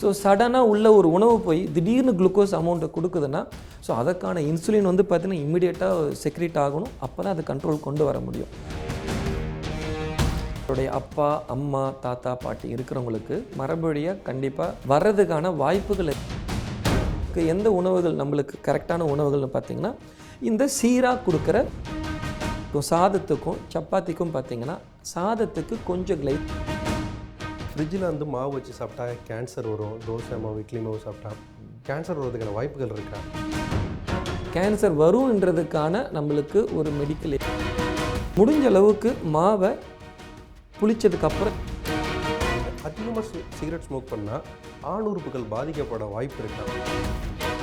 So சடனாக உள்ள ஒரு உணவு போய் திடீர்னு குளுக்கோஸ் அமௌண்ட்டை கொடுக்குதுன்னா ஸோ அதற்கான இன்சுலின் வந்து பார்த்திங்கன்னா இம்மிடியேட்டாக செக்ரேட் ஆகணும். அப்போ தான் அதை கண்ட்ரோல் கொண்டு வர முடியும். அவருடைய அப்பா, அம்மா, தாத்தா, பாட்டி இருக்கிறவங்களுக்கு மரபு வழியாக கண்டிப்பாக வர்றதுக்கான வாய்ப்புகள். எந்த உணவுகள் நம்மளுக்கு கரெக்டான உணவுகள்னு பார்த்திங்கன்னா இந்த சீராக கொடுக்குற சாதத்துக்கும் சப்பாத்திக்கும் பார்த்திங்கன்னா சாதத்துக்கு கொஞ்சம் ஃப்ரிட்ஜில் வந்து மாவு வச்சு சாப்பிட்டா கேன்சர் வரும். தோசை மாவு, இட்லி மாவு சாப்பிட்டா கேன்சர் வர்றதுக்கான வாய்ப்புகள் இருக்கா? கேன்சர் வரும்ன்றதுக்கான நம்மளுக்கு ஒரு மெடிக்கல் முடிஞ்ச அளவுக்கு மாவை புளிச்சதுக்கப்புறம். அதிகமாக சிகரெட் ஸ்மோக் பண்ணால் ஆணுறுப்புகள் பாதிக்கப்பட வாய்ப்பு இருக்கா?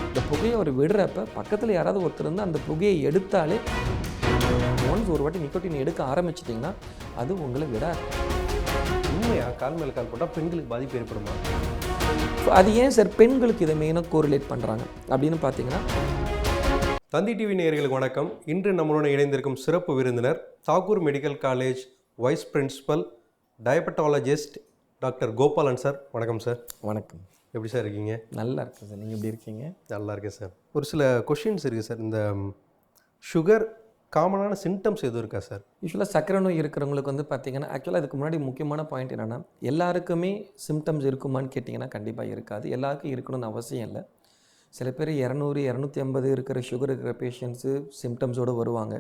இந்த புகையை அவர் விடுறப்ப பக்கத்தில் யாராவது ஒருத்தர் இருந்து அந்த புகையை எடுத்தாலே ஒன்ஸ் ஒரு வாட்டி நிக்கோட்டின் எடுக்க ஆரம்பிச்சிட்டிங்கன்னா அது உங்களை விடாது. உண்மையாக கால் மேல் கால் போட்டால் பெண்களுக்கு பாதிப்பு ஏற்படுமா? அது ஏன் சார் பெண்களுக்கு இதை மெயினாக கோரிலேட் பண்ணுறாங்க அப்படின்னு பார்த்தீங்கன்னா. தந்தி டிவி நேயர்களுக்கு வணக்கம். இன்று நம்மளுடன் இணைந்திருக்கும் சிறப்பு விருந்தினர் Thakur medical college vice principal diabetologist doctor Gopalan sir. வணக்கம் சார். வணக்கம். எப்படி சார் இருக்கீங்க? நல்லா இருக்கேன் சார். நீங்கள் எப்படி இருக்கீங்க? நல்லா இருக்கேன் சார். ஒரு சில கொஷின்ஸ் இருக்குது சார். இந்த சுகர் காமனான சிம்டம்ஸ் எதுவும் இருக்கா சார்? யூஸ்வலாக சர்க்கரை நோய் இருக்கிறவங்களுக்கு வந்து பார்த்திங்கன்னா ஆக்சுவலாக இதுக்கு முன்னாடி முக்கியமான பாயிண்ட் என்னென்னா எல்லாருக்குமே சிம்டம்ஸ் இருக்குமான்னு கேட்டிங்கன்னா கண்டிப்பாக இருக்காது. எல்லாருக்கும் இருக்கணும்னு அவசியம் இல்லை. சில பேர் 200, 250 இருக்கிற சுகர் இருக்கிற பேஷண்ட்ஸு சிம்டம்ஸோடு வருவாங்க.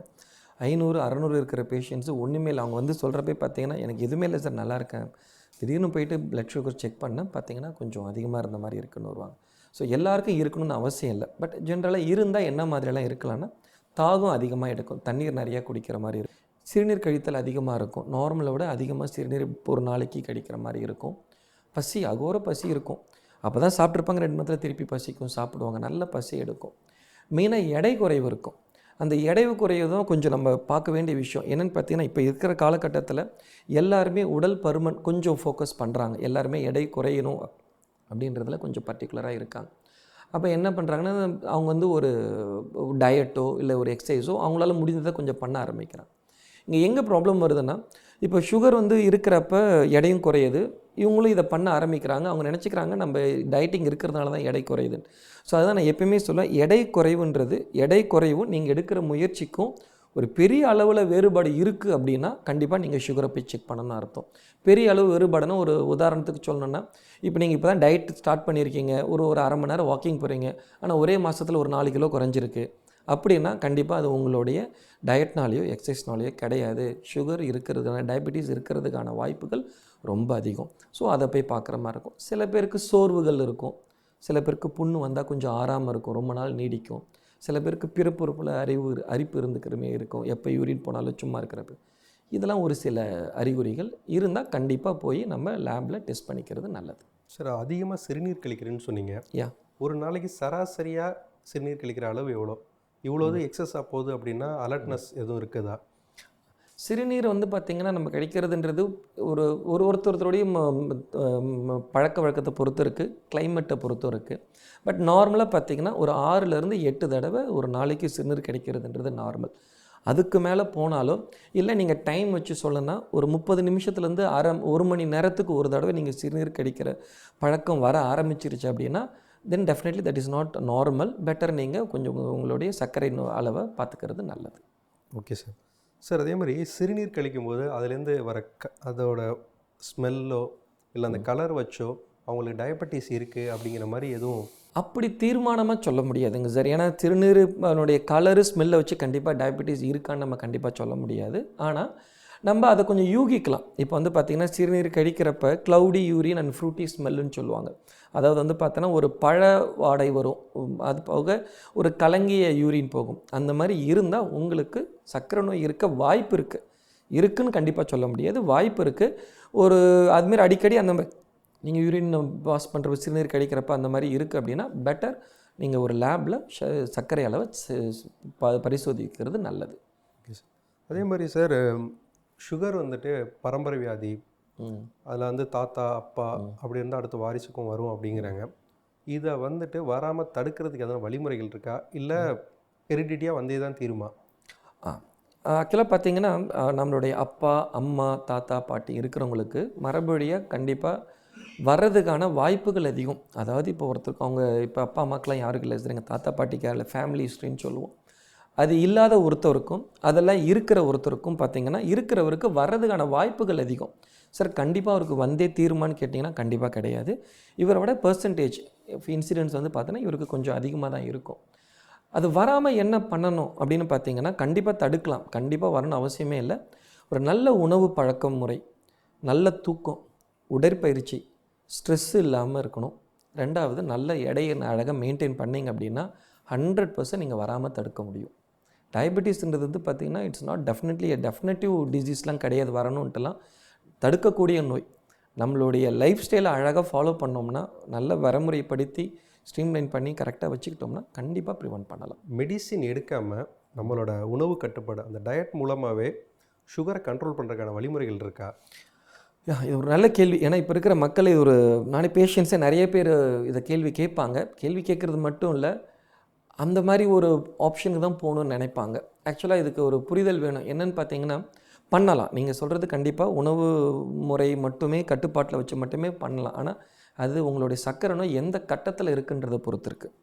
500, 600 இருக்கிற பேஷண்ட்ஸு ஒன்றுமே இல்லை. அவங்க வந்து சொல்கிறப்பே பார்த்திங்கன்னா எனக்கு எதுவுமே இல்லை சார், நல்லா இருக்கேன். திடீர்னு போயிட்டு பிளட் சுகர் செக் பண்ணால் பார்த்திங்கன்னா கொஞ்சம் அதிகமாக இருந்த மாதிரி இருக்குன்னு வருவாங்க. ஸோ எல்லாருக்கும் இருக்கணும்னு அவசியம் இல்லை. பட் ஜென்ரலாக இருந்தால் என்ன மாதிரியெல்லாம் இருக்கலாம்னா தாகம் அதிகமாக எடுக்கும், தண்ணீர் நிறையா குடிக்கிற மாதிரி இருக்கும், சிறுநீர் கழித்தல் அதிகமாக இருக்கும், நார்மலை விட அதிகமாக சிறுநீர் ஒரு நாளைக்கு கழிக்கிற மாதிரி இருக்கும், பசி அகோர பசி இருக்கும். அப்போ தான் சாப்பிட்ருப்பாங்க, 2 மணி திருப்பி பசிக்கும், சாப்பிடுவாங்க, நல்ல பசி எடுக்கும். மெயினாக எடை குறைவு இருக்கும். அந்த எடை குறைவு தான் கொஞ்சம் நம்ம பார்க்க வேண்டிய விஷயம். என்னென்னு பார்த்தீங்கன்னா இப்போ இருக்கிற காலகட்டத்தில் எல்லாருமே உடல் பருமன் கொஞ்சம் ஃபோக்கஸ் பண்ணுறாங்க. எல்லாருமே எடை குறையணும் அப்படின்றதுல கொஞ்சம் பர்டிகுலராக இருக்காங்க. அப்போ என்ன பண்ணுறாங்கன்னா அவங்க வந்து ஒரு டயட்டோ இல்லை ஒரு எக்ஸசைஸோ அவங்களால முடிந்ததை கொஞ்சம் பண்ண ஆரம்பிக்கிறாங்க. இங்கே எங்கே ப்ராப்ளம் வருதுன்னா இப்போ சுகர் வந்து இருக்கிறப்ப எடையும் குறையுது, இவங்களும் இதை பண்ண ஆரம்பிக்கிறாங்க. அவங்க நினச்சிக்கிறாங்க நம்ம டயட்டிங் இருக்கிறதுனால தான் எடை குறையுதுன்னு. ஸோ அதுதான் நான் எப்பயுமே சொல்லுவேன், எடை குறைவுன்றது எடை குறைவும் நீங்கள் எடுக்கிற முயற்சிக்கும் ஒரு பெரிய அளவில் வேறுபாடு இருக்குது அப்படின்னா கண்டிப்பாக நீங்கள் சுகரை போய் செக் பண்ணணும்னு அர்த்தம். பெரிய அளவு வேறுபாடுனா ஒரு உதாரணத்துக்கு சொல்லணுன்னா இப்போ நீங்கள் இப்போ தான் டயட் ஸ்டார்ட் பண்ணியிருக்கீங்க, ஒரு அரை மணி நேரம் வாக்கிங் போகிறீங்க, ஆனால் ஒரே மாதத்தில் ஒரு 4 கிலோ குறைஞ்சிருக்கு அப்படின்னா கண்டிப்பாக அது உங்களுடைய டயட்னாலேயோ எக்ஸசைஸ்னாலேயோ கிடையாது. சுகர் இருக்கிறதுக்கான டயபெட்டிஸ் இருக்கிறதுக்கான வாய்ப்புகள் ரொம்ப அதிகம். ஸோ அதை போய் பார்க்குற மாதிரி இருக்கும். சில பேருக்கு சோர்வுகள் இருக்கும், சில பேருக்கு புண்ணு வந்தால் கொஞ்சம் ஆறாமல் இருக்கும், ரொம்ப நாள் நீடிக்கும். சில பேருக்கு பிறப்புறுப்பில் அரிப்பு இருந்துக்கிறமே இருக்கும், எப்போ யூரின் போனாலும் சும்மா இருக்கிறப்ப. இதெல்லாம் ஒரு சில அறிகுறிகள் இருந்தால் கண்டிப்பாக போய் நம்ம லேபில் டெஸ்ட் பண்ணிக்கிறது நல்லது. சார், அதிகமாக சிறுநீர் கழிக்கிறேன்னு சொன்னீங்க. ஒரு நாளைக்கு சராசரியாக சிறுநீர் கழிக்கிற அளவு எவ்வளோ? இவ்வளோது எக்ஸஸாக போகுது அப்படின்னா அலர்ட்னஸ் எதுவும் இருக்குதா? சிறுநீர் வந்து பார்த்திங்கன்னா நம்ம கழிக்கிறதுன்றது ஒருத்தருடைய பழக்க வழக்கத்தை பொறுத்து இருக்குது, கிளைமேட்டை பொறுத்தும் இருக்குது. பட் நார்மலாக பார்த்திங்கன்னா ஒரு 6லேருந்து 8 தடவை ஒரு நாளைக்கு சிறுநீர் கிடைக்கிறதுன்றது நார்மல். அதுக்கு மேலே போனாலும் இல்லை நீங்கள் டைம் வச்சு சொல்லணும்னா ஒரு 30 நிமிஷத்துலேருந்து 1 மணி நேரத்துக்கு ஒரு தடவை நீங்கள் சிறுநீர் கழிக்கிற பழக்கம் வர ஆரம்பிச்சிருச்சு அப்படின்னா then definitely that is not normal. Better நீங்கள் கொஞ்சம் உங்களுடைய சர்க்கரை அளவை பார்த்துக்கிறது நல்லது. Okay sir. சார், அதே மாதிரி சிறுநீர் கழிக்கும்போது அதுலேருந்து வர அதோட ஸ்மெல்லோ இல்லை அந்த கலர் வச்சோ அவங்களுக்கு டயபெட்டிஸ் இருக்குது அப்படிங்கிற மாதிரி எதுவும் அப்படி தீர்மானமாக சொல்ல முடியாதுங்க சார். ஏன்னா சிறுநீருடைய கலரு ஸ்மெல்லை வச்சு கண்டிப்பாக டயபெட்டிஸ் இருக்கான்னு நம்ம கண்டிப்பாக சொல்ல முடியாது. ஆனால் நம்ம அதை கொஞ்சம் யூகிக்கலாம். இப்போ வந்து பார்த்திங்கன்னா சிறுநீர் கழிக்கிறப்ப க்ளவுடி யூரின் அண்ட் ஃப்ரூட்டி ஸ்மெல்லுன்னு சொல்லுவாங்க. அதாவது வந்து பார்த்தோன்னா ஒரு பழ வாடை வரும், அது போக ஒரு கலங்கிய யூரின் போகும். அந்த மாதிரி இருந்தால் உங்களுக்கு சர்க்கரை நோய் இருக்க வாய்ப்பு இருக்குன்னு கண்டிப்பாக சொல்ல முடியாது, வாய்ப்பு இருக்குது. அதுமாரி அடிக்கடி அந்த மாதிரி நீங்கள் யூரின் பாஸ் பண்ணுற சிறுநீர் கழிக்கிறப்ப அந்த மாதிரி இருக்குது அப்படின்னா பெட்டர் நீங்கள் ஒரு லேபில் சர்க்கரை அளவை பரிசோதிக்கிறது நல்லது. Okay sir. அதே மாதிரி சார், சுகர் வந்துட்டு பரம்பரை வியாதி, அதில் வந்து தாத்தா அப்பா அப்படி இருந்தால் அடுத்த வாரிசுக்கும் வரும் அப்படிங்கிறாங்க. இதை வந்துட்டு வராமல் தடுக்கிறதுக்கு எதனா வழிமுறைகள் இருக்கா, இல்லை ஹெரிடிட்டியாக வந்தே தான் தீருமா? ஆக்சுவலாக பார்த்திங்கன்னா நம்மளுடைய அப்பா, அம்மா, தாத்தா, பாட்டி இருக்கிறவங்களுக்கு மரபு வழியாக கண்டிப்பாக வர்றதுக்கான வாய்ப்புகள் அதிகம். அதாவது இப்போ ஒருத்தருக்கு அவங்க இப்போ அப்பா அம்மாக்கெலாம் யாருக்கு இல்லை சார், எங்கள் தாத்தா பாட்டிக்கு இல்லை ஃபேமிலி ஹிஸ்ட்ரின்னு சொல்லுவோம். அது இல்லாத ஒருத்தருக்கும் அதெல்லாம் இருக்கிற ஒருத்தருக்கும் பார்த்திங்கன்னா இருக்கிறவருக்கு வர்றதுக்கான வாய்ப்புகள் அதிகம். சார் கண்டிப்பாக அவருக்கு வந்தே தீருமான்னு கேட்டிங்கன்னா கண்டிப்பாக கிடையாது. இவரை விட பெர்சன்டேஜ் இன்சிடென்ட்ஸ் வந்து பார்த்தீங்கன்னா இவருக்கு கொஞ்சம் அதிகமாக தான் இருக்கும். அது வராமல் என்ன பண்ணணும் அப்படின்னு பார்த்தீங்கன்னா கண்டிப்பாக தடுக்கலாம். கண்டிப்பாக வரணும்னு அவசியமே இல்லை. ஒரு நல்ல உணவு பழக்க முறை, நல்ல தூக்கம், உடற்பயிற்சி, ஸ்ட்ரெஸ் இல்லாமல் இருக்கணும். 2வது நல்ல எடையை அழகாக மெயின்டைன் பண்ணிங்க அப்படின்னா 100% நீங்கள் வராமல் தடுக்க முடியும். டயபெட்டிஸ்ன்றது வந்து பார்த்திங்கன்னா இட்ஸ் நாட் டெஃபினட்டிவ் டிசீஸ்லாம் கிடையாது வரணுன்ட்டுலாம். தடுக்கக்கூடிய நோய். நம்மளுடைய லைஃப் ஸ்டைலை அழகாக ஃபாலோ பண்ணோம்னா, நல்ல வரைமுறைப்படுத்தி ஸ்ட்ரீம்லைன் பண்ணி கரெக்டாக வச்சுக்கிட்டோம்னா கண்டிப்பாக ப்ரிவென்ட் பண்ணலாம். மெடிசின் எடுக்காமல் நம்மளோட உணவு கட்டுப்பாடு அந்த டயட் மூலமாகவே சுகரை கண்ட்ரோல் பண்ணுறதுக்கான வழிமுறைகள் இருக்கா? இது ஒரு நல்ல கேள்வி. ஏன்னா இப்போ இருக்கிற மக்கள் இது ஒரு நானே பேஷண்ட்ஸே நிறைய பேர் இதை கேள்வி கேட்பாங்க. கேள்வி கேட்குறது மட்டும் இல்லை, அந்த மாதிரி ஒரு ஆப்ஷனுக்கு தான் போகணுன்னு நினைப்பாங்க. ஆக்சுவலாக இதுக்கு ஒரு புரிதல் வேணும். என்னென்னு பார்த்தீங்கன்னா பண்ணலாம். நீங்கள் சொல்கிறது கண்டிப்பாக உணவு முறை மட்டுமே கட்டுப்பாட்டில் வச்சு மட்டுமே பண்ணலாம். ஆனால் அது உங்களுடைய சர்க்கரை நோய் எந்த கட்டத்தில் இருக்குன்றதை பொறுத்து இருக்குது.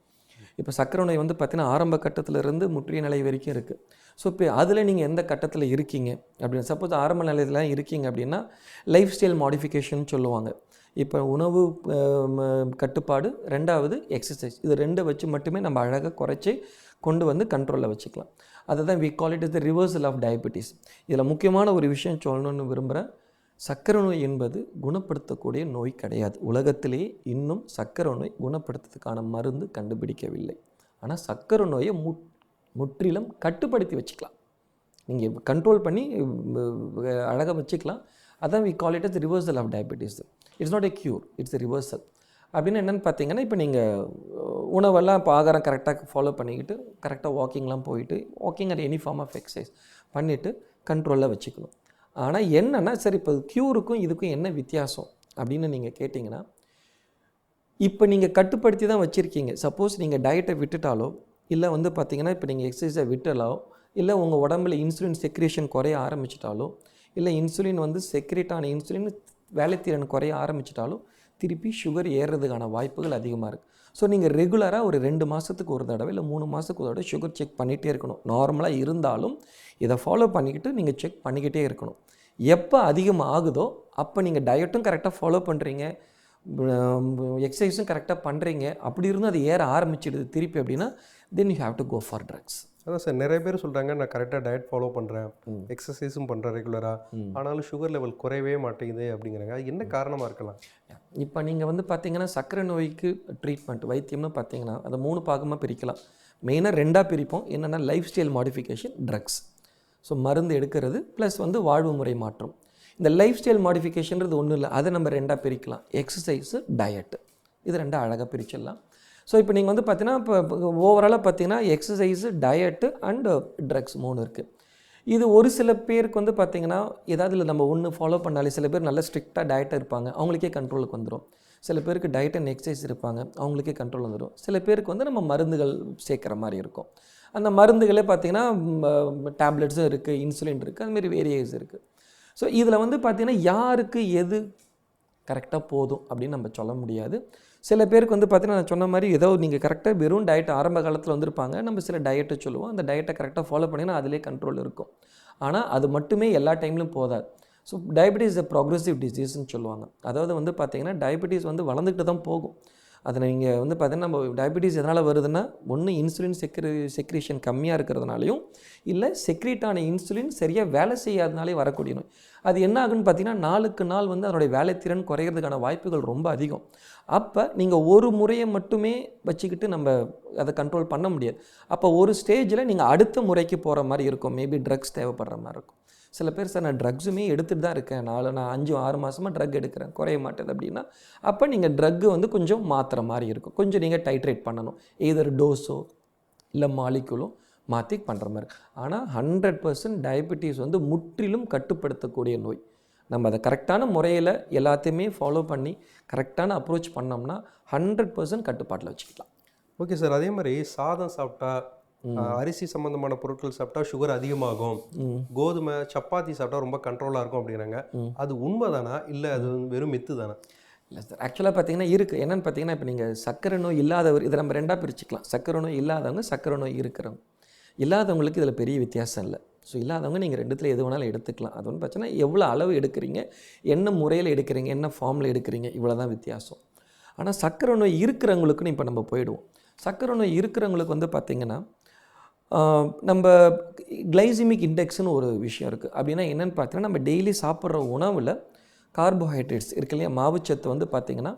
இப்போ சர்க்கரை நோய் வந்து பார்த்திங்கன்னா ஆரம்ப கட்டத்திலிருந்து முற்றிய நிலை வரைக்கும் இருக்குது. ஸோ இப்போ அதில் நீங்கள் எந்த கட்டத்தில் இருக்கீங்க அப்படின்னு, சப்போஸ் ஆரம்ப நிலையில் இருக்கீங்க அப்படின்னா லைஃப் ஸ்டைல் மாடிஃபிகேஷன் சொல்லுவாங்க. இப்போ உணவு கட்டுப்பாடு, 2வது எக்ஸசைஸ், இது 2 வச்சு மட்டுமே நம்ம அழகாக குறைச்சி கொண்டு வந்து கண்ட்ரோலில் வச்சுக்கலாம். அதை தான் we call it is the reversal of diabetes. இதில் முக்கியமான ஒரு விஷயம் சொல்லணும்னு விரும்புகிறேன். சர்க்கரை நோய் என்பது குணப்படுத்தக்கூடிய நோய் கிடையாது. உலகத்திலேயே இன்னும் சர்க்கரை நோய் குணப்படுத்துறதுக்கான மருந்து கண்டுபிடிக்கவில்லை. ஆனால் சர்க்கரை நோயை முற்றிலும் கட்டுப்படுத்தி வச்சுக்கலாம். நீங்கள் கண்ட்ரோல் பண்ணி அழகாக வச்சுக்கலாம். அதான் we call it as reversal of diabetes. It's not a cure, it's a reversal. அப்படின்னு என்னென்னு பார்த்தீங்கன்னா, இப்போ நீங்கள் உணவெல்லாம் இப்போ ஆகாரம் கரெக்டாக ஃபாலோ பண்ணிக்கிட்டு கரெக்டாக வாக்கிங்லாம் போயிட்டு walking at any form of exercise பண்ணிவிட்டு கண்ட்ரோலில் வச்சுக்கணும். ஆனால் என்னென்னா சரி இப்போ க்யூருக்கும் இதுக்கும் என்ன வித்தியாசம் அப்படின்னு நீங்கள் கேட்டிங்கன்னா, இப்போ நீங்கள் கட்டுப்படுத்தி தான் வச்சுருக்கீங்க. சப்போஸ் நீங்கள் டயட்டை விட்டுட்டாலோ இல்லை வந்து பார்த்திங்கன்னா இப்போ நீங்கள் எக்ஸசைஸை விட்டாலோ இல்லை உங்கள் உடம்புல இன்சுலின் செக்ரேஷன் குறைய ஆரம்பிச்சிட்டாலோ இல்லை இன்சுலின் வந்து செக்ரேட்டான இன்சுலின் வேலைத்திறன் குறைய ஆரம்பிச்சிட்டாலோ திருப்பி சுகர் ஏறுறதுக்கான வாய்ப்புகள் அதிகமாக இருக்குது. ஸோ நீங்கள் ரெகுலராக ஒரு 2 மாதத்துக்கு ஒரு தடவை இல்லை 3 மாதத்துக்கு ஒரு தடவை சுகர் செக் பண்ணிகிட்டே இருக்கணும். நார்மலாக இருந்தாலும் இதை ஃபாலோ பண்ணிக்கிட்டு நீங்கள் செக் பண்ணிக்கிட்டே இருக்கணும். எப்போ அதிகமாக ஆகுதோ அப்போ நீங்கள் டயட்டும் கரெக்டாக ஃபாலோ பண்ணுறீங்க, எக்ஸசைஸும் கரெக்டாக பண்ணுறீங்க, அப்படி இருந்தும் அது ஏற ஆரம்பிச்சிடுது திருப்பி அப்படின்னா then you have to go for drugs. அதான் சார், நிறைய பேர் சொல்கிறாங்க நான் கரெக்டாக டயட் ஃபாலோ பண்ணுறேன், எக்ஸசைஸும் பண்ணுறேன் ரெகுலராக, ஆனாலும் சுகர் லெவல் குறையவே மாட்டேங்குது அப்படிங்கிறாங்க. அது என்ன காரணமாக இருக்கலாம்? இப்போ நீங்கள் வந்து பார்த்தீங்கன்னா சர்க்கரை நோய்க்கு ட்ரீட்மெண்ட் வைத்தியம்னு பார்த்தீங்கன்னா அதை 3 பாகமாக பிரிக்கலாம். மெயினாக 2ஆக பிரிப்போம். என்னென்னா lifestyle modification, drugs. So மருந்து எடுக்கிறது ப்ளஸ் வந்து வாழ்வு முறை மாற்றம். இந்த லைஃப் ஸ்டைல் மாடிஃபிகேஷன்றது ஒன்றும் இல்லை, அதை நம்ம 2ஆக பிரிக்கலாம். எக்ஸசைஸு, டயட்டு, இது 2ஆக அழகாக பிரிச்சிடலாம். ஸோ இப்போ நீங்கள் வந்து பார்த்தீங்கன்னா இப்போ ஓவராலாக பார்த்தீங்கன்னா எக்ஸசைஸு, டயட்டு அண்டு ட்ரக்ஸ் 3 இருக்குது. இது ஒரு சில பேருக்கு வந்து பார்த்திங்கன்னா ஏதாவது இல்லை நம்ம ஒன்று ஃபாலோ பண்ணாலே, சில பேர் நல்ல ஸ்ட்ரிக்டாக டயட்டாக இருப்பாங்க, அவங்களுக்கே கண்ட்ரோலுக்கு வந்துடும். சில பேருக்கு டயட் அண்ட் எக்ஸசைஸ் இருப்பாங்க, அவங்களுக்கே கண்ட்ரோல் வந்துடும். சில பேருக்கு வந்து நம்ம மருந்துகள் சேர்க்குற மாதிரி இருக்கும். அந்த மருந்துகளே பார்த்திங்கன்னா டேப்லெட்ஸும் இருக்குது, இன்சுலின் இருக்குது, அதுமாரி வேரியஸ் இருக்குது. ஸோ இதில் வந்து பார்த்திங்கன்னா யாருக்கு எது கரெக்டாக போதும் அப்படின்னு நம்ம சொல்ல முடியாது. சில பேருக்கு வந்து பார்த்திங்கன்னா நான் சொன்ன மாதிரி ஏதோ நீங்கள் கரெக்டாக வெறும் டயட் ஆரம்ப காலத்தில் வந்திருப்பாங்க, நம்ம சில டயட்டை சொல்லுவோம், அந்த டயட்டை கரெக்டாக ஃபாலோ பண்ணிங்கன்னா அதிலே கண்ட்ரோல் இருக்கும். ஆனால் அது மட்டுமே எல்லா டைம்லையும் போதாது. ஸோ டயபெட்டிஸ் எ ப்ராக்ரெசிவ் டிசீஸ்ன்னு சொல்லுவாங்க. அதாவது வந்து பார்த்திங்கன்னா டயபெட்டிஸ் வந்து வளர்ந்துக்கிட்டு தான் போகும். அதை நீங்கள் வந்து பார்த்திங்கன்னா நம்ம டயபெட்டிஸ் எதனால் வருதுன்னா, ஒன்று இன்சுலின் செக்ரேஷன் கம்மியாக இருக்கிறதுனாலையும் இல்லை செக்ரேட்டான இன்சுலின் சரியாக வேலை செய்யாதனாலே வரக்கூடிய நோய். அது என்ன ஆகுன்னு பார்த்தீங்கன்னா நாளுக்கு நாள் வந்து அதனுடைய வேலைத்திறன் குறையிறதுக்கான வாய்ப்புகள் ரொம்ப அதிகம். அப்போ நீங்கள் ஒரு முறையை மட்டுமே வச்சுக்கிட்டு நம்ம அதை கண்ட்ரோல் பண்ண முடியாது. அப்போ ஒரு ஸ்டேஜில் நீங்கள் அடுத்த முறைக்கு போகிற மாதிரி இருக்கும். மேபி ட்ரக்ஸ் தேவைப்படுற மாதிரி இருக்கும். சில பேர் சார் நான் ட்ரக்ஸுமே எடுத்துகிட்டு தான் இருக்கேன், நான் 5-6 மாதமாக ட்ரக் எடுக்கிறேன், குறைய மாட்டேது அப்படின்னா அப்போ நீங்கள் ட்ரக்கு வந்து கொஞ்சம் மாற்றுற மாதிரி இருக்கும். கொஞ்சம் நீங்கள் டைட்ரேட் பண்ணணும், எதர் டோஸோ இல்லை மாலிகுலோ மாற்றி பண்ணுற மாதிரி. ஆனால் 100% டயபெட்டிஸ் வந்து முற்றிலும் கட்டுப்படுத்தக்கூடிய நோய். நம்ம அதை கரெக்டான முறையில் எல்லாத்தையுமே ஃபாலோ பண்ணி கரெக்டான அப்ரோச் பண்ணோம்னா 100% கட்டுப்பாட்டில் வச்சுக்கலாம். ஓகே சார், அதே மாதிரி சாதம் சாப்பிட்டா, அரிசி சம்மந்தமான பொருட்கள் சாப்பிட்டா சுகர் அதிகமாகும், கோதுமை சப்பாத்தி சாப்பிட்டா ரொம்ப கண்ட்ரோலாக இருக்கும் அப்படிங்கிறாங்க. அது உண்மைதானா இல்லை அது வெறும் மித்து தானே? இல்லை சார், ஆக்சுவலாக பார்த்தீங்கன்னா இருக்குது. என்னென்னு பார்த்தீங்கன்னா, இப்போ நீங்கள் சர்க்கரை நோய் இல்லாதவர், இதை நம்ம 2ஆக பிரிச்சுக்கலாம். சர்க்கரை நோய் இல்லாதவங்க, சர்க்கரை நோய் இருக்கிறவங்க. இல்லாதவங்களுக்கு இதில் பெரிய வித்தியாசம் இல்லை. ஸோ இல்லாதவங்க நீங்கள் 2த்துல எது வேணாலும் எடுத்துக்கலாம். அது ஒன்றும் பிரச்சனை. எவ்வளோ அளவு எடுக்கிறீங்க, என்ன முறையில் எடுக்கிறீங்க, என்ன ஃபார்மில் எடுக்கிறீங்க, இவ்வளோ தான் வித்தியாசம். ஆனால் சர்க்கரை நோய் இருக்கிறவங்களுக்குன்னு இப்போ நம்ம போயிடுவோம். சர்க்கரை நோய் இருக்கிறவங்களுக்கு வந்து பார்த்திங்கன்னா, நம்ம கிளைசிமிக் இண்டெக்ஸ்னு ஒரு விஷயம் இருக்குது. அப்படின்னா என்னென்னு பார்த்தீங்கன்னா, நம்ம டெய்லி சாப்பிட்ற உணவில் கார்போஹைட்ரேட்ஸ் இருக்கு இல்லையா, மாவுச்சத்து வந்து பார்த்திங்கன்னா,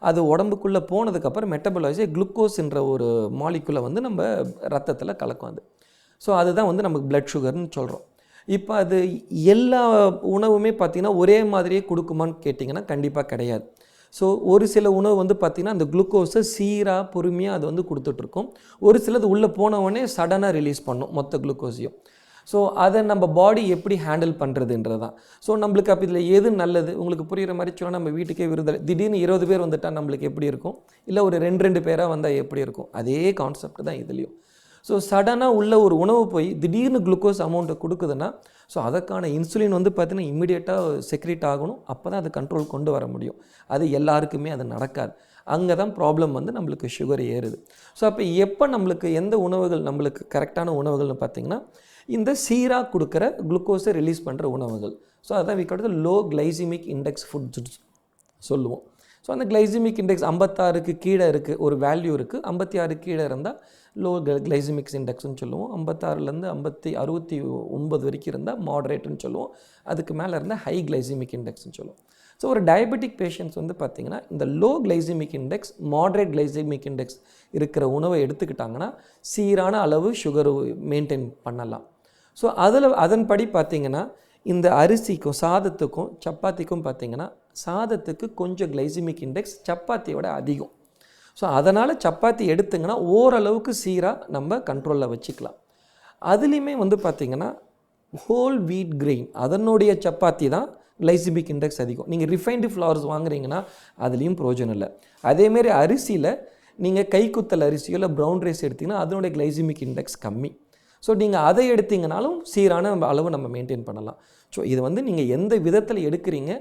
அது உடம்புக்குள்ளே போனதுக்கப்புறம் மெட்டபலைஸே குளுக்கோஸ்ன்ற ஒரு மாலிகுலை வந்து நம்ம ரத்தத்தில் கலக்கும் அது. ஸோ அதுதான் வந்து நமக்கு பிளட் சுகர்னு சொல்கிறோம். இப்போ அது எல்லா உணவுமே பார்த்திங்கன்னா ஒரே மாதிரியே கொடுக்குமான்னு கேட்டிங்கன்னா கண்டிப்பாக கிடையாது. ஸோ ஒரு சில உணவு வந்து பார்த்திங்கன்னா அந்த குளுக்கோஸை சீராக பொறுமையாக அது வந்து கொடுத்துட்ருக்கும். ஒரு சிலது உள்ளே போனவொடனே சடனாக ரிலீஸ் பண்ணும் மொத்த குளுக்கோஸையும். ஸோ அதை நம்ம பாடி எப்படி ஹேண்டில் பண்ணுறதுன்றது தான். ஸோ நம்மளுக்கு அப்போ இதில் எது நல்லது உங்களுக்கு புரிகிற மாதிரி சொன்னால், நம்ம வீட்டுக்கே விருது திடீர்னு 20 பேர் வந்துட்டால் நம்மளுக்கு எப்படி இருக்கும், இல்லை ஒரு 2 பேராக வந்தால் எப்படி இருக்கும், அதே கான்செப்ட் தான் இதுலேயும். ஸோ சடனாக உள்ள ஒரு உணவு போய் திடீர்னு குளுக்கோஸ் அமௌண்ட்டை கொடுக்குதுன்னா, ஸோ அதற்கான இன்சுலின் வந்து பார்த்திங்கன்னா இம்மிடியேட்டாக செக்ரேட் ஆகணும். அப்போ தான் அது கண்ட்ரோல் கொண்டு வர முடியும். அது எல்லாருக்குமே அது நடக்காது. அங்கே தான் ப்ராப்ளம் வந்து நம்மளுக்கு சுகர் ஏறுது. ஸோ அப்போ எப்போ நம்மளுக்கு எந்த உணவுகள் நம்மளுக்கு கரெக்டான உணவுகள்னு பார்த்திங்கன்னா, இந்த சீராக கொடுக்குற குளுக்கோஸை ரிலீஸ் பண்ணுற உணவுகள். ஸோ அதான் we call low glycemic index foods சொல்லுவோம். ஸோ அந்த கிளைசிமிக் இண்டெக்ஸ் 56க்கு கீழே இருக்குது, ஒரு வேல்யூ இருக்குது. 56 கீழே இருந்தால் லோ கிளைசிமிக்ஸ் இண்டெக்ஸ்னு சொல்லுவோம். 56லேருந்து 69 வரைக்கும் இருந்தால் மாடரேட்டுன்னு சொல்லுவோம். அதுக்கு மேலே இருந்தால் ஹை கிளைசிமிக் இண்டெக்ஸ்னு சொல்லுவோம். ஸோ ஒரு டயபெட்டிக் பேஷண்ட்ஸ் வந்து பார்த்திங்கன்னா இந்த low glycemic index, moderate glycaemic index இருக்கிற உணவை எடுத்துக்கிட்டாங்கன்னா சீரான அளவு சுகர் மெயின்டைன் பண்ணலாம். ஸோ அதன்படி பார்த்திங்கன்னா இந்த அரிசிக்கும் சாதத்துக்கும் சப்பாத்திக்கும் பார்த்திங்கன்னா, சாதத்துக்கு கொஞ்சம் கிளைசிமிக் இண்டெக்ஸ் சப்பாத்தியோட அதிகம். ஸோ அதனால் சப்பாத்தி எடுத்துங்கன்னா ஓரளவுக்கு சீராக நம்ம கண்ட்ரோலில் வச்சுக்கலாம். அதுலேயுமே வந்து பார்த்திங்கன்னா ஹோல் வீட் கிரெயின் அதனுடைய சப்பாத்தி தான் கிளைசிமிக் இண்டெக்ஸ் அதிகம். நீங்கள் ரிஃபைன்டு ஃப்ளவர்ஸ் வாங்குறீங்கன்னா அதுலேயும் பிரயோஜனம் இல்லை. அதேமாரி அரிசியில் நீங்கள் கைக்குத்தல் அரிசியோ இல்லை ப்ரௌன் ரைஸ் எடுத்திங்கன்னா அதனுடைய கிளைசிமிக் இண்டெக்ஸ் கம்மி. ஸோ நீங்கள் அதை எடுத்திங்கனாலும் சீரான அளவு நம்ம மெயின்டைன் பண்ணலாம். ஸோ இது வந்து நீங்கள் எந்த விதத்தில் எடுக்கிறீங்க,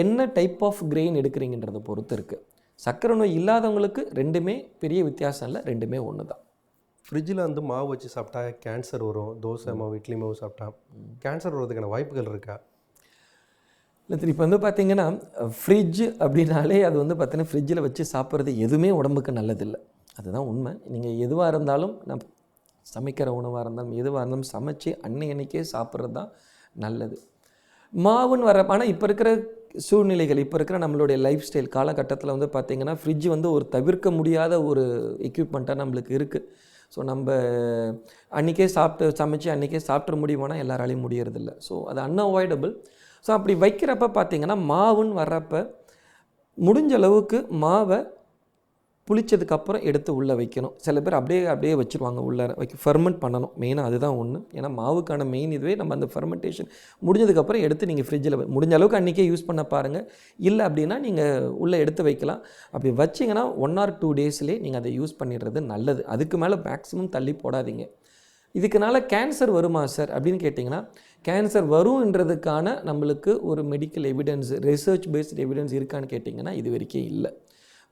என்ன டைப் ஆஃப் கிரெயின் எடுக்கிறீங்கன்றதை பொறுத்து இருக்குது. சர்க்கரை நோய் இல்லாதவங்களுக்கு ரெண்டுமே பெரிய வித்தியாசம் இல்லை, ரெண்டுமே ஒன்று தான். ஃப்ரிட்ஜில் வந்து மாவு வச்சு சாப்பிட்டா கேன்சர் வரும், தோசை மாவு இட்லி மாவு சாப்பிட்டா கேன்சர் வர்றதுக்கான வாய்ப்புகள் இருக்கா? இல்லை, இப்போ வந்து பார்த்திங்கன்னா ஃப்ரிட்ஜ் அப்படின்னாலே அது வந்து பார்த்திங்கன்னா ஃப்ரிட்ஜில் வச்சு சாப்பிட்றது எதுவுமே உடம்புக்கு நல்லதில்லை. அதுதான் உண்மை. நீங்கள் எதுவாக இருந்தாலும் நம்ம சமைக்கிற உணவாக இருந்தாலும் எதுவாக இருந்தாலும் சமைச்சு அன்னைக்கே சாப்பிட்றது தான் நல்லது. மாவுன்னு வர ஆனால் இப்போ இருக்கிற சூழ்நிலைகள், இப்போ இருக்கிற நம்மளுடைய லைஃப் ஸ்டைல் காலகட்டத்தில் வந்து பார்த்திங்கன்னா ஃப்ரிட்ஜ் வந்து ஒரு தவிர்க்க முடியாத ஒரு எக்யூப்மெண்ட்டாக நம்மளுக்கு இருக்குது. ஸோ நம்ம அன்றைக்கே சமைச்சு அன்றைக்கே சாப்பிட்ற முடியுமானா எல்லாராலையும் முடியறதில்ல. ஸோ அது அன்அவாய்டபுள். ஸோ அப்படி வைக்கிறப்ப பார்த்திங்கன்னா மாவுன்னு வர்றப்ப முடிஞ்ச அளவுக்கு மாவை புளிச்சதுக்கப்புறம் எடுத்து உள்ளே வைக்கணும். சில பேர் அப்படியே வச்சுருவாங்க, உள்ளே ஃபெர்மெண்ட் பண்ணணும். மெயினாக அதுதான் ஒன்று. ஏன்னா மாவுக்கான மெயின் இதுவே நம்ம அந்த ஃபெர்மெண்டேஷன் முடிஞ்சதுக்கப்புறம் எடுத்து நீங்கள் ஃப்ரிட்ஜில் முடிஞ்ச அளவுக்கு அன்றைக்கே யூஸ் பண்ண பாருங்கள். இல்லை அப்படின்னா நீங்கள் உள்ளே எடுத்து வைக்கலாம். அப்படி வச்சிங்கன்னா 1 or 2 டேஸ்லேயே நீங்கள் அதை யூஸ் பண்ணிடுறது நல்லது. அதுக்கு மேலே மேக்ஸிமம் தள்ளி போடாதீங்க. இதுக்குனால கேன்சர் வருமா சார் அப்படின்னு கேட்டிங்கன்னா, கேன்சர் வரும்ன்றதுக்கான நம்மளுக்கு ஒரு medical evidence, research paste evidence இருக்கான்னு கேட்டிங்கன்னா இது வரைக்கும் இல்லை.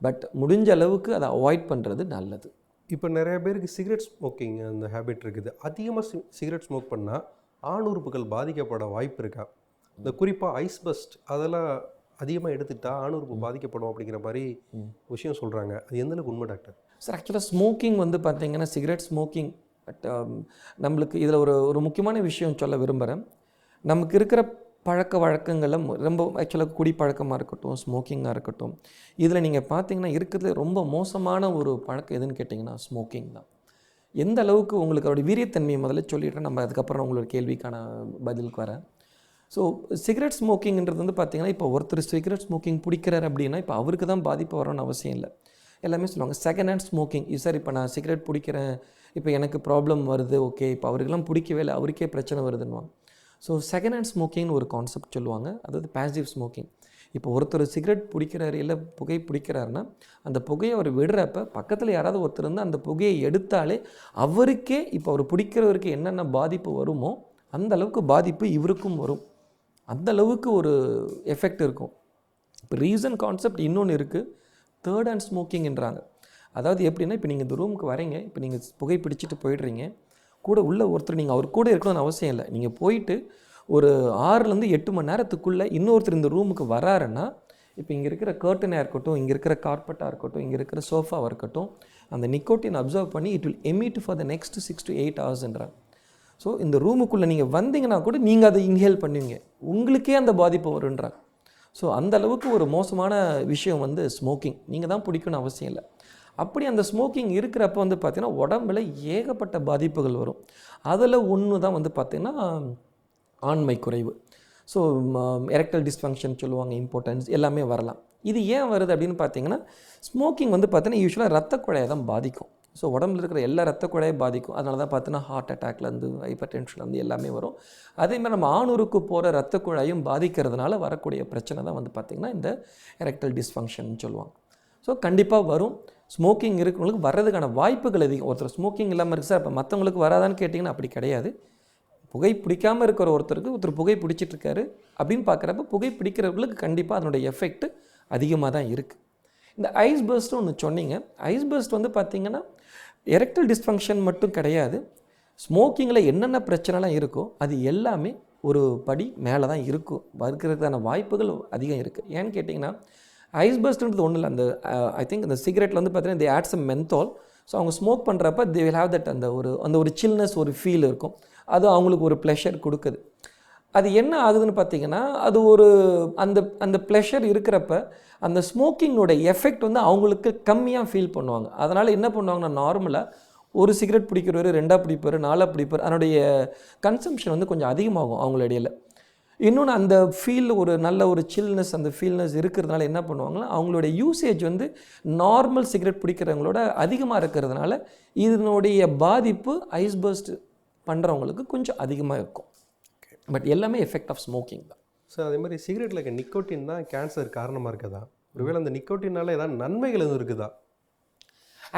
பட் முடிஞ்ச அளவுக்கு அதை அவாய்ட் பண்ணுறது நல்லது. இப்போ நிறைய பேருக்கு சிகரெட் ஸ்மோக்கிங் அந்த ஹேபிட் இருக்குது. அதிகமாக சிகரெட் ஸ்மோக் பண்ணால் ஆணுறுப்புகள் பாதிக்கப்பட வாய்ப்பு இருக்கா? இந்த குறிப்பாக ஐஸ் பஸ்ட் அதெல்லாம் அதிகமாக எடுத்துக்கிட்டா ஆணுறுப்பு பாதிக்கப்படும் அப்படிங்கிற மாதிரி விஷயம் சொல்கிறாங்க. அது எந்தளவுக்கு உண்மை டாக்டர்? சார், ஆக்சுவலாக ஸ்மோக்கிங் வந்து பார்த்திங்கன்னா சிகரெட் ஸ்மோக்கிங் பட் நம்மளுக்கு இதில் ஒரு முக்கியமான விஷயம் சொல்ல விரும்புகிறேன். நமக்கு இருக்கிற பழக்க வழக்கங்களில் ரொம்ப ஆக்சுவலாக குடி பழக்கமாக இருக்கட்டும், ஸ்மோக்கிங்காக இருக்கட்டும், இதில் நீங்கள் பார்த்தீங்கன்னா இருக்கிறதுல ரொம்ப மோசமான ஒரு பழக்கம் எதுன்னு கேட்டிங்கன்னா ஸ்மோக்கிங் தான். எந்த அளவுக்கு உங்களுக்கு அவருடைய வீரியத்தன்மையை முதல்ல சொல்லிடுறேன், நம்ம அதுக்கப்புறம் உங்களோட கேள்விக்கான பதிலுக்கு வரேன். ஸோ சிகரெட் ஸ்மோக்கிங்கிறது வந்து பார்த்திங்கன்னா இப்போ ஒருத்தர் சிகரெட் ஸ்மோக்கிங் பிடிக்கிறார் அப்படின்னா இப்போ அவருக்கு தான் பாதிப்பு வரணும்னு அவசியம் இல்லை. எல்லாமே சொல்லுவாங்க செகண்ட் ஹேண்ட் ஸ்மோக்கிங். சார் இப்போ நான் சிகரெட் பிடிக்கிறேன், இப்போ எனக்கு ப்ராப்ளம் வருது, ஓகே இப்போ அவருக்கெல்லாம் பிடிக்கவே இல்லை, அவருக்கே பிரச்சனை வருதுன்னுவாங்க. ஸோ செகண்ட் ஹேண்ட் ஸ்மோக்கிங்னு ஒரு கான்செப்ட் சொல்லுவாங்க, அதாவது பேசிவ் ஸ்மோக்கிங். இப்போ ஒருத்தர் சிகரெட் பிடிக்கிறாரு இல்லை புகை பிடிக்கிறாருன்னா அந்த புகையை அவர் விடுறப்ப பக்கத்தில் யாராவது ஒருத்தர் வந்து அந்த புகையை எடுத்தாலே அவருக்கே இப்போ அவர் பிடிக்கிறவருக்கு என்னென்ன பாதிப்பு வருமோ அந்த அளவுக்கு பாதிப்பு இவருக்கும் வரும். அந்த அளவுக்கு ஒரு எஃபெக்ட் இருக்கும். இப்போ ரீசன் கான்செப்ட் இன்னொன்று இருக்குது, தேர்ட் ஹேண்ட் ஸ்மோக்கிங்ன்றாங்க. அதாவது எப்படின்னா, இப்போ நீங்கள் இந்த ரூமுக்கு வரீங்க, இப்போ நீங்கள் புகை பிடிச்சிட்டு போயிடுறீங்க, கூட உள்ள ஒருத்தர் நீங்கள் அவர் கூட இருக்கணும்னு அவசியம் இல்லை. நீங்கள் போயிட்டு ஒரு 6லேருந்து 8 மணி நேரத்துக்குள்ளே இன்னொருத்தர் இந்த ரூமுக்கு வராருன்னா, இப்போ இங்கே இருக்கிற கர்ட்டனாக இருக்கட்டும், இங்கே இருக்கிற கார்பெட்டாக இருக்கட்டும், இங்கே இருக்கிற சோஃபாவாக இருக்கட்டும், அந்த நிக்கோட்டின் அப்சர்வ் பண்ணி it will emit for the next 6 to 8 ஹவர்ஸ்ன்றாங்க. ஸோ இந்த ரூமுக்குள்ளே நீங்கள் வந்தீங்கன்னா கூட நீங்கள் அதை இன்ஹேல் பண்ணுவீங்க, உங்களுக்கே அந்த பாதிப்பு வருன்றாங்க. ஸோ அந்த அளவுக்கு ஒரு மோசமான விஷயம் வந்து ஸ்மோக்கிங். நீங்கள் தான் பிடிக்கணும்னு அவசியம் இல்லை. அப்படி அந்த ஸ்மோக்கிங் இருக்கிறப்ப வந்து பார்த்திங்கன்னா உடம்பில் ஏகப்பட்ட பாதிப்புகள் வரும். அதில் ஒன்று தான் வந்து பார்த்திங்கன்னா ஆண்மை குறைவு. ஸோ எரெக்டல் டிஸ்ஃபங்க்ஷன் சொல்லுவாங்க, இம்பார்ட்டன்ஸ் எல்லாமே வரலாம். இது ஏன் வருது அப்படின்னு பார்த்தீங்கன்னா, ஸ்மோக்கிங் வந்து பார்த்தீங்கன்னா யூஸ்வலாக ரத்த குழாயை தான் பாதிக்கும். ஸோ உடம்புல இருக்கிற எல்லா ரத்த குழாயை பாதிக்கும். அதனால தான் பார்த்தீங்கன்னா ஹார்ட் அட்டாக்லேருந்து ஹைப்பர் டென்ஷன்லேருந்து எல்லாமே வரும். அதேமாதிரி நம்ம ஆணுருக்கு போகிற ரத்த குழாயும் பாதிக்கிறதுனால வரக்கூடிய பிரச்சனை தான் வந்து பார்த்திங்கன்னா இந்த எரெக்டல் டிஸ்ஃபங்க்ஷன் சொல்லுவாங்க. ஸோ கண்டிப்பாக வரும். ஸ்மோக்கிங் இருக்கிறவங்களுக்கு வர்றதுக்கான வாய்ப்புகள் அதிகம். ஒருத்தர் ஸ்மோக்கிங் இல்லாமல் இருக்குது சார், இப்போ மற்றவங்களுக்கு வராதான்னு கேட்டிங்கன்னா அப்படி கிடையாது. புகை பிடிக்காமல் இருக்கிற ஒருத்தர் புகை பிடிச்சிட்ருக்காரு அப்படின்னு பார்க்குறப்ப புகை பிடிக்கிறவங்களுக்கு கண்டிப்பாக அதனுடைய எஃபெக்ட் அதிகமாக தான் இருக்குது. இந்த ஐஸ் பர்ஸ்ட்னு ஒன்று சொன்னீங்க. ஐஸ் பர்ஸ்ட் வந்து பார்த்திங்கன்னா எரெக்டல் டிஸ்ஃபங்க்ஷன் மட்டும் கிடையாது, ஸ்மோக்கிங்கில் என்னென்ன பிரச்சனைலாம் இருக்கோ அது எல்லாமே ஒரு படி மேலே தான் இருக்கும், இருக்கிறதுக்கான வாய்ப்புகள் அதிகம் இருக்குது. ஏன்னு கேட்டிங்கன்னா ஐஸ் பர்ஸ்ட்ன்றது ஒன்றும் இல்லை. அந்த ஐ திங்க் இந்த சிகரெட்டில் வந்து பார்த்தீங்கன்னா தே ஆட் சம் மென்தால். ஸோ அவங்க ஸ்மோக் பண்ணுறப்ப தே வில் ஹேவ் தட் அந்த ஒரு சில்னஸ், ஒரு ஃபீல் இருக்கும். அது அவங்களுக்கு ஒரு ப்ளஷர் கொடுக்குது. அது என்ன ஆகுதுன்னு பார்த்தீங்கன்னா, அது ஒரு அந்த ப்ளஷர் இருக்கிறப்ப அந்த ஸ்மோக்கிங்கோட எஃபெக்ட் வந்து அவங்களுக்கு கம்மியாக ஃபீல் பண்ணுவாங்க. அதனால் என்ன பண்ணுவாங்கன்னா, நார்மலாக ஒரு சிகரெட் பிடிக்கிறவர் 2ஆக பிடிப்பார், 4ஆக பிடிப்பார், அதனுடைய கன்சம்ஷன் வந்து கொஞ்சம் அதிகமாகும் அவங்கள இடையில. இன்னொன்று அந்த ஃபீல் ஒரு நல்ல ஒரு சில்னஸ், அந்த ஃபீல்னஸ் இருக்கிறதுனால என்ன பண்ணுவாங்கன்னா, அவங்களுடைய யூசேஜ் வந்து நார்மல் சிகரெட் பிடிக்கிறவங்களோட அதிகமாக இருக்கிறதுனால இதனுடைய பாதிப்பு ஐஸ் பர்ஸ்ட் பண்ணுறவங்களுக்கு கொஞ்சம் அதிகமாக இருக்கும். பட் எல்லாமே எஃபெக்ட் ஆஃப் ஸ்மோக்கிங் தான். ஸோ அதே மாதிரி சிகரெட்டில் இருக்க நிக்கோட்டின் தான் கேன்சர் காரணமாக இருக்குதா? ஒருவேளை அந்த நிக்கோட்டினால ஏதாவது நன்மைகள் எதுவும் இருக்குதா?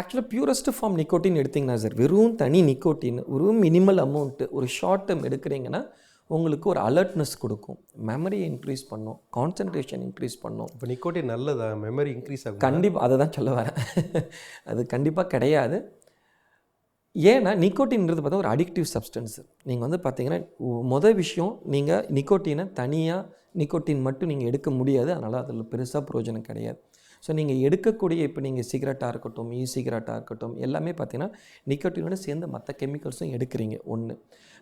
ஆக்சுவலாக பியூரஸ்ட் ஃபார்ம் நிக்கோட்டின் எடுத்திங்கன்னா சார், வெறும் தனி நிக்கோட்டின், ஒரு மினிமல் அமௌண்ட்டு, ஒரு ஷார்ட் டேர்ம் எடுக்கிறீங்கன்னா உங்களுக்கு ஒரு அலர்ட்னஸ் கொடுக்கும், மெமரியை இன்க்ரீஸ் பண்ணும், கான்சன்ட்ரேஷன் இன்க்ரீஸ் பண்ணும். இப்போ நிக்கோட்டின் நல்லதா? மெமரி இன்க்ரீஸ் ஆகும்? கண்டிப்பாக அதை தான் சொல்ல வரேன். அது கண்டிப்பாக கிடையாது. ஏன்னா நிக்கோட்டின்றது பார்த்தா ஒரு அடிக்டிவ் சப்ஸ்டன்ஸு. நீங்கள் வந்து பார்த்தீங்கன்னா மொதல் விஷயம், நீங்கள் நிக்கோட்டினை தனியாக நிக்கோட்டின் மட்டும் நீங்கள் எடுக்க முடியாது. அதனால் அதில் பெருசாக பிரயோஜனம் கிடையாது. ஸோ நீங்கள் எடுக்கக்கூடிய இப்போ நீங்கள் சிகரெட்டாக இருக்கட்டும், சிகரெட்டாக இருக்கட்டும், எல்லாமே பார்த்தீங்கன்னா நிக்கோட்டினோட சேர்ந்து மற்ற கெமிக்கல்ஸும் எடுக்கிறீங்க ஒன்று.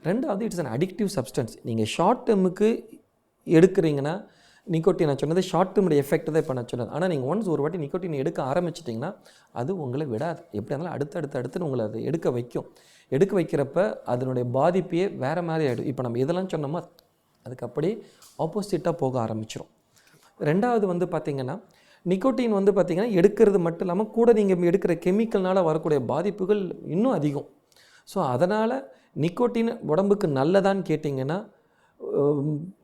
ரெண்டாவது இட்ஸ் அன் அடிக்டிவ் சப்ஸ்டன்ஸ். நீங்கள் ஷார்ட் டேர்முக்கு எடுக்கிறீங்கன்னா நிக்கோட்டின் நான் சொன்னது ஷார்ட் டேர்முடைய எஃபெக்ட் தான் இப்போ நான் சொன்னது. ஆனால் நீங்கள் ஒன்ஸ் ஒரு வாட்டி நிக்கோட்டின் எடுக்க ஆரம்பிச்சிட்டிங்கன்னா அது உங்களை விடாது. எப்படி இருந்தாலும் அடுத்து உங்களை அது எடுக்க வைக்கும். எடுக்க வைக்கிறப்ப அதனுடைய பாதிப்பையே வேறு மாதிரி ஆகிடும். இப்போ நம்ம எதெல்லாம் சொன்னோமோ அதுக்கு அப்படியே ஆப்போசிட்டாக போக ஆரம்பிச்சிடும். ரெண்டாவது வந்து பார்த்திங்கன்னா நிக்கோட்டின் வந்து பார்த்திங்கன்னா எடுக்கிறது மட்டும் இல்லாமல் கூட நீங்கள் எடுக்கிற கெமிக்கல்னால் வரக்கூடிய பாதிப்புகள் இன்னும் அதிகம். ஸோ அதனால் நிக்கோட்டின் உடம்புக்கு நல்லதான்னு கேட்டிங்கன்னா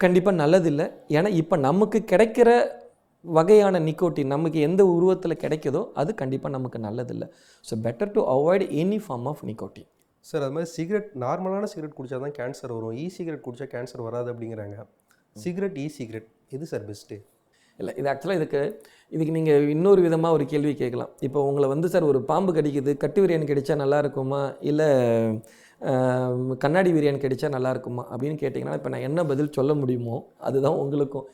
கண்டிப்பாக நல்லதில்லை. ஏன்னா இப்போ நமக்கு கிடைக்கிற வகையான நிக்கோட்டின் நமக்கு எந்த உருவத்தில் கிடைக்குதோ அது கண்டிப்பாக நமக்கு நல்லதில்லை. So better to avoid any form of nicotine. Sir அது மாதிரி சிகரெட், நார்மலான சிகரெட் குடித்தா தான் கேன்சர் வரும், சிகரெட் குடித்தா கேன்சர் வராது அப்படிங்கிறாங்க. சிகரெட், சிகரெட் எது சார் பெஸ்ட்டு? இல்லை, இது ஆக்சுவலாக இதுக்கு நீங்கள் இன்னொரு விதமாக ஒரு கேள்வி கேட்கலாம். இப்போ உங்களை வந்து சார் ஒரு பாம்பு கடிக்குது, கட்டு விரியன் கடித்தா நல்லா இருக்குமா, இல்லை கண்ணாடி விரியன் கடித்தா நல்லா இருக்குமா அப்படின்னு கேட்டிங்கன்னா இப்போ நான் என்ன பதில் சொல்ல முடியுமோ அதுதான் உங்களுக்கும்.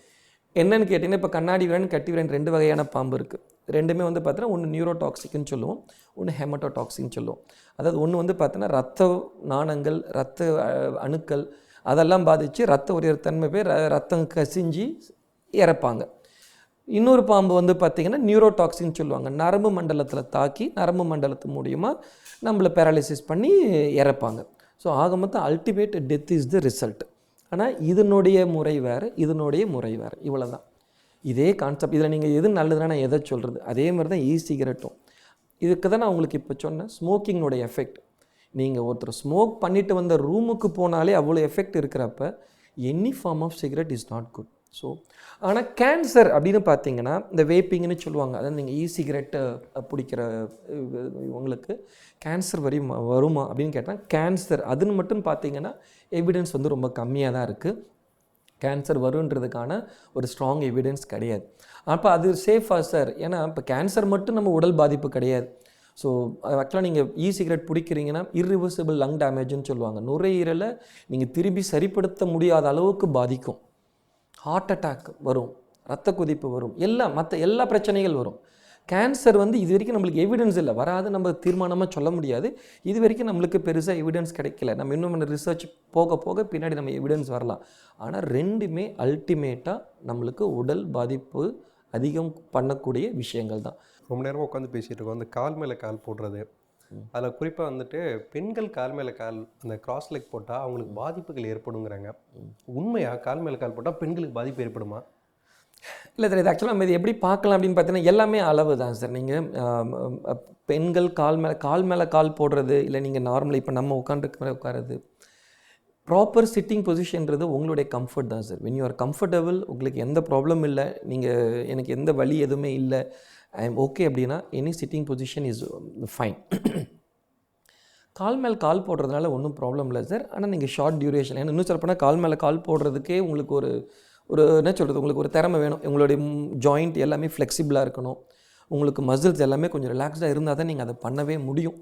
என்னென்னு கேட்டிங்கன்னா இப்போ கண்ணாடி விரியன், கட்டி விரியன் 2 வகையான பாம்பு இருக்குது. ரெண்டுமே வந்து பார்த்தீங்கன்னா ஒன்று நியூரோடாக்சிக்னு சொல்லுவோம், ஒன்று ஹெமட்டோடாக்சின்னு சொல்லுவோம். அதாவது ஒன்று வந்து பார்த்தீங்கன்னா ரத்த நாணங்கள், ரத்த அணுக்கள் அதெல்லாம் பாதித்து ரத்த உயர் தன்மை போய் ரத்தம் கசிஞ்சு இறப்பாங்க. இன்னொரு பாம்பு வந்து பார்த்திங்கன்னா நியூரோடாக்சின்னு சொல்லுவாங்க, நரம்பு மண்டலத்தில் தாக்கி நரம்பு மண்டலத்து மூலியமாக நம்மளை பேரலைசிஸ் பண்ணி இறப்பாங்க. ஸோ ஆக மொத்தம் ultimate death is the result. ஆனால் இதனுடைய முறை வேறு, இதனுடைய முறை வேறு, இவ்வளோ தான். இதே கான்செப்ட். இதில் நீங்கள் எது நல்லதுன்னா நான் எதை சொல்கிறது, அதே மாதிரி தான் சிகரெட்டும். இதுக்கு தான் நான் உங்களுக்கு இப்போ சொன்னேன் ஸ்மோக்கிங்கோடைய எஃபெக்ட். நீங்கள் ஒருத்தர் ஸ்மோக் பண்ணிவிட்டு வந்த ரூமுக்கு போனாலே அவ்வளோ எஃபெக்ட் இருக்கிறப்ப any form of cigarette is not good. So ஆனால் கேன்சர் அப்படின்னு பார்த்தீங்கன்னா இந்த வேப்பிங்னு சொல்லுவாங்க, அதாவது நீங்கள் சிகரெட்டை பிடிக்கிற உங்களுக்கு கேன்சர் வருமா அப்படின்னு கேட்டால் கேன்சர் அதுன்னு மட்டும் பார்த்தீங்கன்னா எவிடன்ஸ் வந்து ரொம்ப கம்மியாக தான் இருக்குது. கேன்சர் வருன்றதுக்கான ஒரு ஸ்ட்ராங் எவிடன்ஸ் கிடையாது. அப்போ அது சேஃபா சார்? ஏன்னா இப்போ கேன்சர் மட்டும் நம்ம உடல் பாதிப்பு கிடையாது. ஸோ ஆக்சுவலாக நீங்கள் சிகரெட் பிடிக்கிறீங்கன்னா இர்ரிவர்சிபிள் லங் டேமேஜ்னு சொல்லுவாங்க. நுரையீரலை நீங்கள் திரும்பி சரிப்படுத்த முடியாத அளவுக்கு பாதிக்கும். ஹார்ட் அட்டாக் வரும், ரத்த கொதிப்பு வரும், மற்ற எல்லா பிரச்சனைகள் வரும். கேன்சர் வந்து இது வரைக்கும் நம்மளுக்கு எவிடன்ஸ் இல்லை, வராது நம்ம தீர்மானமாக சொல்ல முடியாது. இது வரைக்கும் நம்மளுக்கு பெருசாக எவிடன்ஸ் கிடைக்கல. நம்ம இன்னும் ரிசர்ச் போக போக பின்னாடி நம்ம எவிடன்ஸ் வரலாம். ஆனால் ரெண்டுமே அல்டிமேட்டாக நம்மளுக்கு உடல் பாதிப்பு அதிகம் பண்ணக்கூடிய விஷயங்கள் தான். ரொம்ப நேரமாக உட்காந்து பேசிகிட்டு இருக்கோம். அந்த கால் மேலே கால் போடுறது, அதில் குறிப்பாக வந்துட்டு பெண்கள் கால் மேலே கால் அந்த கிராஸ் லெக் போட்டால் அவங்களுக்கு பாதிப்புகள் ஏற்படுங்கிறாங்க. உண்மையாக கால் மேலே கால் போட்டால் பெண்களுக்கு பாதிப்பு ஏற்படுமா? இல்லை சார், இது ஆக்சுவலாக நம்ம இது எப்படி பார்க்கலாம் அப்படின்னு பார்த்தீங்கன்னா எல்லாமே அளவு தான் சார். நீங்கள் பெண்கள் கால் மேலே கால் போடுறது, இல்லை நீங்கள் நார்மலாக இப்போ நம்ம உட்காருறது, ப்ராப்பர் சிட்டிங் பொசிஷன்றது உங்களுடைய கம்ஃபர்ட் தான் sir. When you are comfortable, உங்களுக்கு எந்த ப்ராப்ளம் இல்லை, நீங்கள் எனக்கு எந்த வலி எதுவுமே இல்லை, ஐ எம் ஓகே அப்படின்னா any sitting position is fine. கால் மேலே கால் போடுறதுனால ஒன்றும் ப்ராப்ளம் இல்லை சார். ஆனால் நீங்கள் ஷார்ட் டியூரேஷன், ஏன்னா இன்னும் சொல்லப்போனால் கால் மேலே கால் போடுறதுக்கே உங்களுக்கு ஒரு என்ன சொல்கிறது, உங்களுக்கு ஒரு திறமை வேணும். உங்களுடைய ஜாயிண்ட் எல்லாமே ஃப்ளெக்சிபிளாக இருக்கணும், உங்களுக்கு மசில்ஸ் எல்லாமே கொஞ்சம் ரிலாக்ஸ்டாக இருந்தால் தான் நீங்கள் அதை பண்ணவே முடியும்.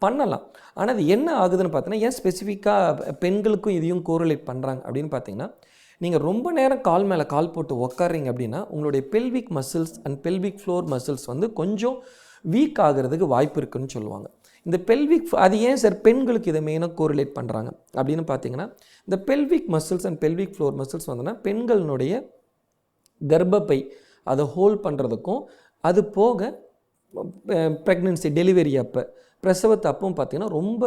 பண்ணலாம். ஆனால் அது என்ன ஆகுதுன்னு பார்த்தீங்கன்னா, ஏன் ஸ்பெசிஃபிக்காக பெண்களுக்கும் இதையும் கோரிலேட் பண்ணுறாங்க அப்படின்னு பார்த்தீங்கன்னா, நீங்கள் ரொம்ப நேரம் கால் மேலே கால் போட்டு உட்கார்றீங்க அப்படின்னா உங்களுடைய pelvic muscles and pelvic floor muscles வந்து கொஞ்சம் வீக் ஆகிறதுக்கு வாய்ப்பு இருக்குதுன்னு சொல்லுவாங்க. இந்த பெல்விக், அது ஏன் சார் பெண்களுக்கு இதை மெயினாக கோரிலேட் பண்ணுறாங்க அப்படின்னு பார்த்தீங்கன்னா, இந்த pelvic muscles and pelvic floor muscles வந்துன்னா பெண்களுடைய கர்ப்பப்பை அதை ஹோல்ட் பண்ணுறதுக்கும், அது போக ப்ரெக்னென்சி டெலிவரி அப்போ பிரசவத்தை அப்பவும் பார்த்திங்கன்னா ரொம்ப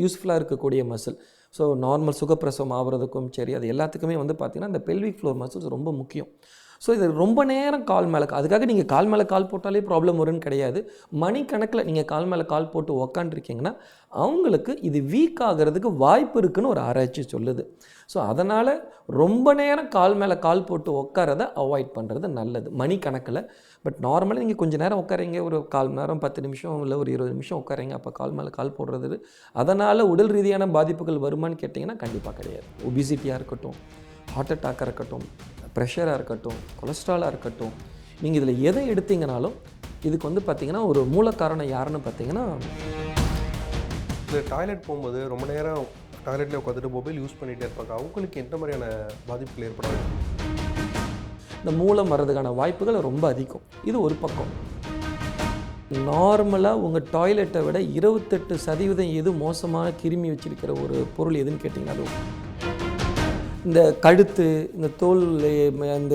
யூஸ்ஃபுல்லாக இருக்கக்கூடிய மசில். ஸோ நார்மல் சுகப்பிரசவம் ஆகிறதுக்கும் சரி, அது எல்லாத்துக்குமே வந்து பார்த்திங்கன்னா இந்த பெல்விக் ஃப்ளோர் மசில்ஸ் ரொம்ப முக்கியம். ஸோ இது ரொம்ப நேரம் கால் மேலே, அதுக்காக நீங்கள் கால் மேலே கால் போட்டாலே ப்ராப்ளம் வரும்னு கிடையாது. மணிக்கணக்கில் நீங்கள் கால் மேலே கால் போட்டு உக்காண்டிருக்கீங்கன்னா அவங்களுக்கு இது வீக் ஆகிறதுக்கு வாய்ப்பு இருக்குதுன்னு ஒரு ஆராய்ச்சி சொல்லுது. ஸோ அதனால் ரொம்ப நேரம் கால் மேலே கால் போட்டு உட்காரதை அவாய்ட் பண்ணுறது நல்லது மணிக்கணக்கில். பட் நார்மலாக நீங்கள் கொஞ்சம் நேரம் உட்காரீங்க, ஒரு 1/4 மணி நேரம் 10 நிமிஷம் இல்லை ஒரு 20 நிமிஷம் உட்காரீங்க, அப்போ கால் மேலே கால் போடுறது அதனால் உடல் ரீதியான பாதிப்புகள் வருமானு கேட்டிங்கன்னா கண்டிப்பாக கிடையாது. ஒபிசிட்டியாக இருக்கட்டும், ஹார்ட் அட்டாக்காக இருக்கட்டும், ப்ரெஷராக இருக்கட்டும், கொலஸ்ட்ராலாக இருக்கட்டும், நீங்கள் இதில் எதை எடுத்தீங்கனாலும் இதுக்கு வந்து பார்த்திங்கன்னா ஒரு மூல காரணம் யாருன்னு பார்த்தீங்கன்னா, இந்த டாய்லெட் போகும்போது ரொம்ப நேரம் டாய்லெட்டில் உட்காந்துட்டு மொபைல் யூஸ் பண்ணிகிட்டே இருப்பாங்க. அவங்களுக்கு எந்த மாதிரியான பாதிப்புகள் ஏற்படாது? இந்த மூலம் வர்றதுக்கான வாய்ப்புகள் ரொம்ப அதிகம். இது ஒரு பக்கம். நார்மலாக உங்கள் டாய்லெட்டை விட 28% எது மோசமான கிருமி வச்சிருக்கிற ஒரு பொருள் எதுன்னு கேட்டிங்கன்னா அது இந்த கழுத்து, இந்த தோல், இந்த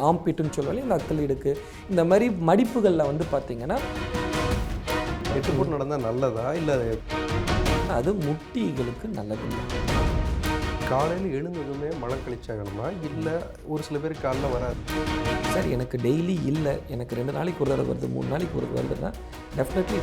ஆம்பிட்டுன்னு சொல்லுவாங்க, இந்த அக்கலீடுக்கு, இந்த மாதிரி மடிப்புகளில் வந்து பார்த்திங்கன்னா எட்டுப்போட்டு நடந்தால் நல்லதா இல்லை அது முட்டிகளுக்கு நல்லதில்லை. காலையில் எழுந்ததுமே மலம் கழிச்சாகணுமா, இல்லை ஒரு சில பேருக்கு காலைல வராது? சார் எனக்கு டெய்லி இல்லை, எனக்கு 2 நாளைக்கு ஒரு தடவை வருது, 3 நாளைக்கு ஒரு வருதுன்னா டெஃபினெட்லி